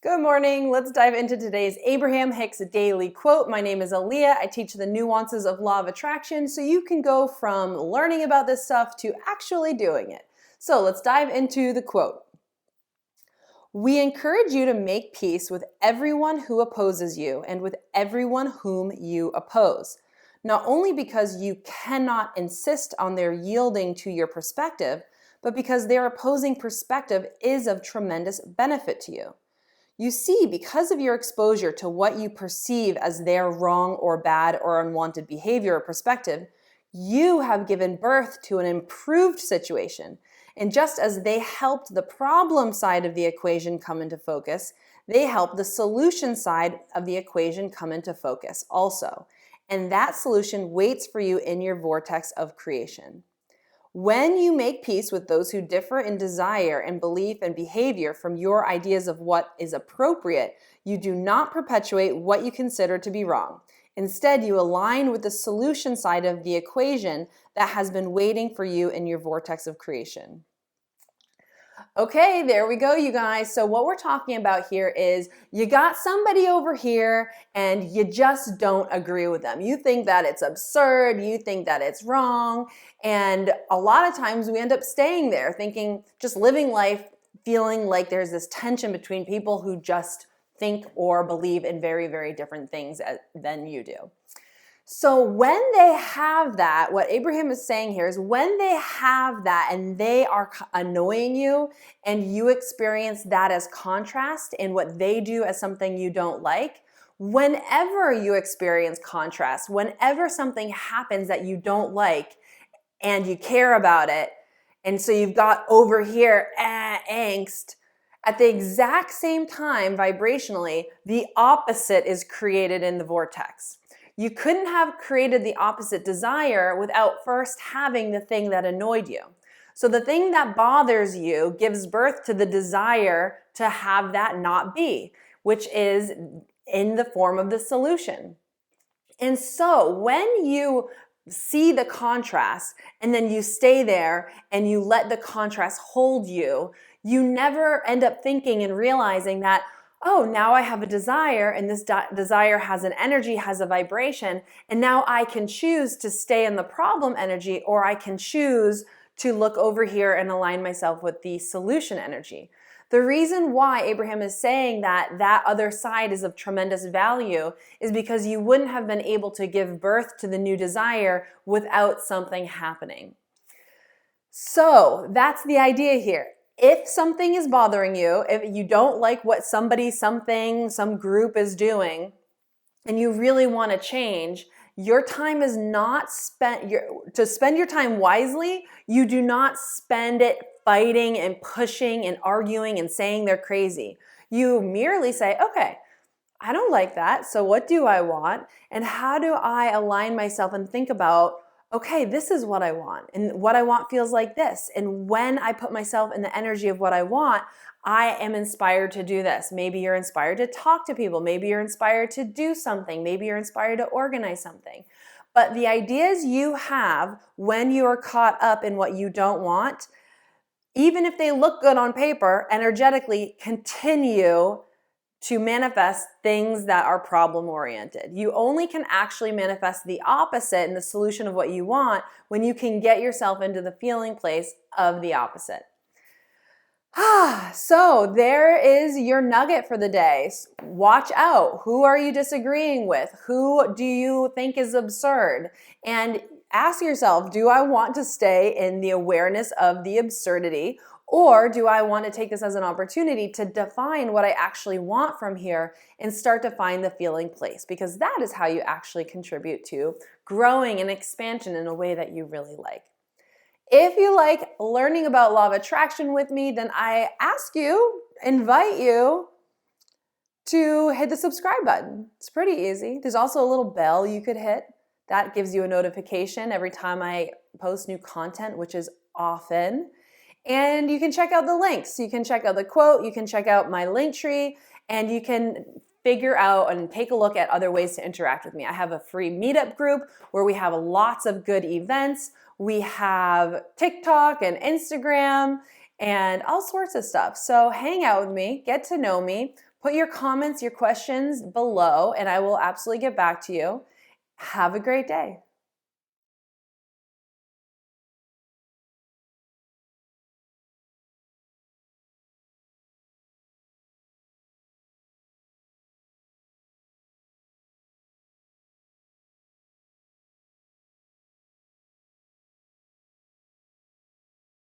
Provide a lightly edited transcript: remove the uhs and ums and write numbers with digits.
Good morning. Let's dive into today's Abraham Hicks daily quote. My name is Aaliyah. I teach the nuances of law of attraction so you can go from learning about this stuff to actually doing it. So let's dive into the quote. We encourage you to make peace with everyone who opposes you and with everyone whom you oppose, not only because you cannot insist on their yielding to your perspective, but because their opposing perspective is of tremendous benefit to you. You see, because of your exposure to what you perceive as their wrong or bad or unwanted behavior or perspective, you have given birth to an improved situation. And just as they helped the problem side of the equation come into focus, they help the solution side of the equation come into focus also. And that solution waits for you in your vortex of creation. When you make peace with those who differ in desire and belief and behavior from your ideas of what is appropriate, you do not perpetuate what you consider to be wrong. Instead, you align with the solution side of the equation that has been waiting for you in your vortex of creation. Okay, there we go, you guys. So what we're talking about here is you got somebody over here and you just don't agree with them. You think that it's absurd, you think that it's wrong, and a lot of times we end up staying there thinking, just living life, feeling like there's this tension between people who just think or believe in very, very different things than you do. So when they have that, what Abraham is saying here is when they have that and they are annoying you and you experience that as contrast and what they do as something you don't like, whenever you experience contrast, whenever something happens that you don't like and you care about it, and so you've got over here angst, at the exact same time, vibrationally, the opposite is created in the vortex. You couldn't have created the opposite desire without first having the thing that annoyed you. So the thing that bothers you gives birth to the desire to have that not be, which is in the form of the solution. And so when you see the contrast and then you stay there and you let the contrast hold you, you never end up thinking and realizing that, oh, now I have a desire and this desire has an energy, has a vibration, and now I can choose to stay in the problem energy or I can choose to look over here and align myself with the solution energy. The reason why Abraham is saying that that other side is of tremendous value is because you wouldn't have been able to give birth to the new desire without something happening. So that's the idea here. If something is bothering you, if you don't like what somebody, something, some group is doing, and you really want to change, your time is not spent, to spend your time wisely, you do not spend it fighting and pushing and arguing and saying they're crazy. You merely say, okay, I don't like that, so what do I want? And how do I align myself and think about, okay, this is what I want, and what I want feels like this. And when I put myself in the energy of what I want, I am inspired to do this. Maybe you're inspired to talk to people. Maybe you're inspired to do something. Maybe you're inspired to organize something. But the ideas you have when you are caught up in what you don't want, even if they look good on paper, energetically continue to manifest things that are problem-oriented. You only can actually manifest the opposite and the solution of what you want when you can get yourself into the feeling place of the opposite. So there is your nugget for the day. Watch out. Who are you disagreeing with? Who do you think is absurd? And ask yourself, do I want to stay in the awareness of the absurdity, or do I want to take this as an opportunity to define what I actually want from here and start to find the feeling place? Because that is how you actually contribute to growing and expansion in a way that you really like. If you like learning about law of attraction with me, then I invite you to hit the subscribe button. It's pretty easy. There's also a little bell you could hit. That gives you a notification every time I post new content, which is often. And you can check out the links. You can check out the quote, you can check out my link tree, and you can figure out and take a look at other ways to interact with me. I have a free meetup group where we have lots of good events. We have TikTok and Instagram and all sorts of stuff. So hang out with me, get to know me, Put your comments, your questions below, and I will absolutely get back to you. Have a great day.